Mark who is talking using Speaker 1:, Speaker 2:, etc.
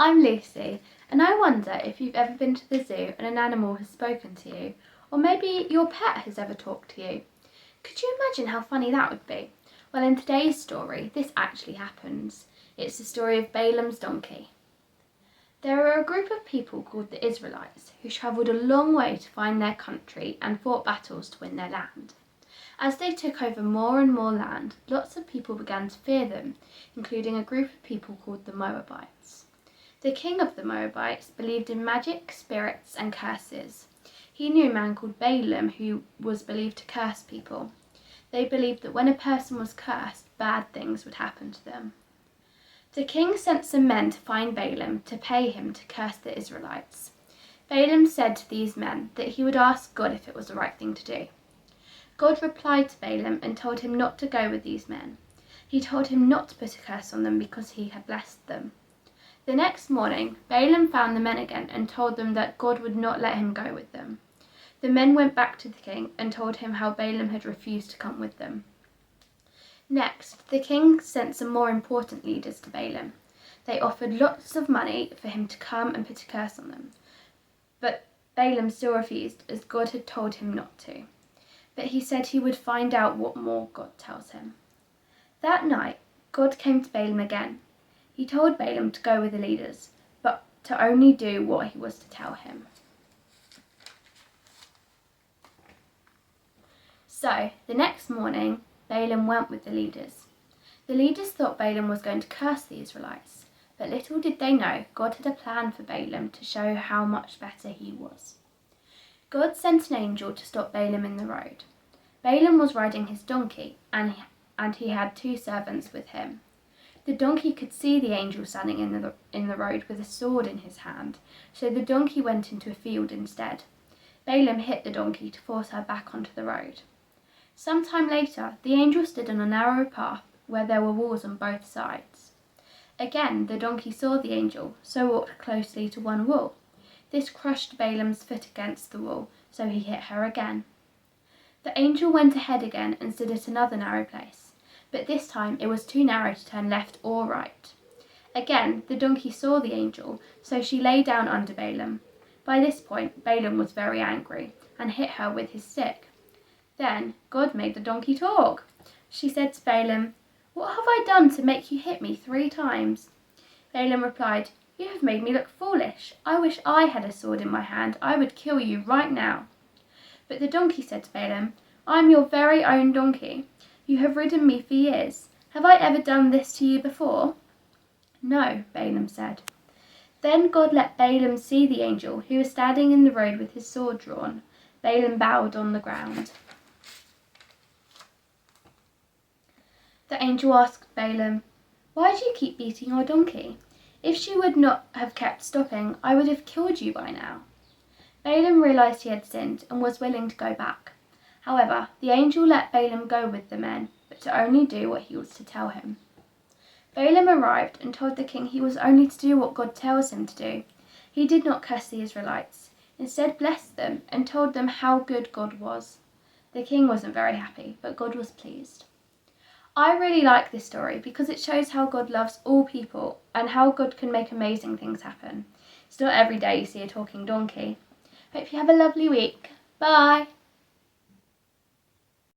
Speaker 1: I'm Lucy, and I wonder if you've ever been to the zoo and an animal has spoken to you, or maybe your pet has ever talked to you. Could you imagine how funny that would be? Well, in today's story, this actually happens. It's the story of Balaam's donkey. There are a group of people called the Israelites who travelled a long way to find their country and fought battles to win their land. As they took over more and more land, lots of people began to fear them, including a group of people called the Moabites. The king of the Moabites believed in magic, spirits, and curses. He knew a man called Balaam who was believed to curse people. They believed that when a person was cursed, bad things would happen to them. The king sent some men to find Balaam to pay him to curse the Israelites. Balaam said to these men that he would ask God if it was the right thing to do. God replied to Balaam and told him not to go with these men. He told him not to put a curse on them because he had blessed them. The next morning, Balaam found the men again and told them that God would not let him go with them. The men went back to the king and told him how Balaam had refused to come with them. Next, the king sent some more important leaders to Balaam. They offered lots of money for him to come and put a curse on them. But Balaam still refused, as God had told him not to. But he said he would find out what more God tells him. That night, God came to Balaam again. He told Balaam to go with the leaders, but to only do what he was to tell him. So, the next morning, Balaam went with the leaders. The leaders thought Balaam was going to curse the Israelites, but little did they know God had a plan for Balaam to show how much better he was. God sent an angel to stop Balaam in the road. Balaam was riding his donkey, and he had 2 servants with him. The donkey could see the angel standing in the road with a sword in his hand, so the donkey went into a field instead. Balaam hit the donkey to force her back onto the road. Some time later, the angel stood on a narrow path where there were walls on both sides. Again, the donkey saw the angel, so walked closely to one wall. This crushed Balaam's foot against the wall, so he hit her again. The angel went ahead again and stood at another narrow place, but this time it was too narrow to turn left or right. Again, the donkey saw the angel, so she lay down under Balaam. By this point, Balaam was very angry and hit her with his stick. Then God made the donkey talk. She said to Balaam, "What have I done to make you hit me 3 times?" Balaam replied, "You have made me look foolish. I wish I had a sword in my hand. I would kill you right now." But the donkey said to Balaam, "I'm your very own donkey. You have ridden me for years. Have I ever done this to you before?" "No," Balaam said. Then God let Balaam see the angel, who was standing in the road with his sword drawn. Balaam bowed on the ground. The angel asked Balaam, "Why do you keep beating your donkey? If she would not have kept stopping, I would have killed you by now." Balaam realized he had sinned and was willing to go back. However, the angel let Balaam go with the men, but to only do what he was to tell him. Balaam arrived and told the king he was only to do what God tells him to do. He did not curse the Israelites, instead blessed them and told them how good God was. The king wasn't very happy, but God was pleased. I really like this story because it shows how God loves all people and how God can make amazing things happen. It's not every day you see a talking donkey. Hope you have a lovely week. Bye!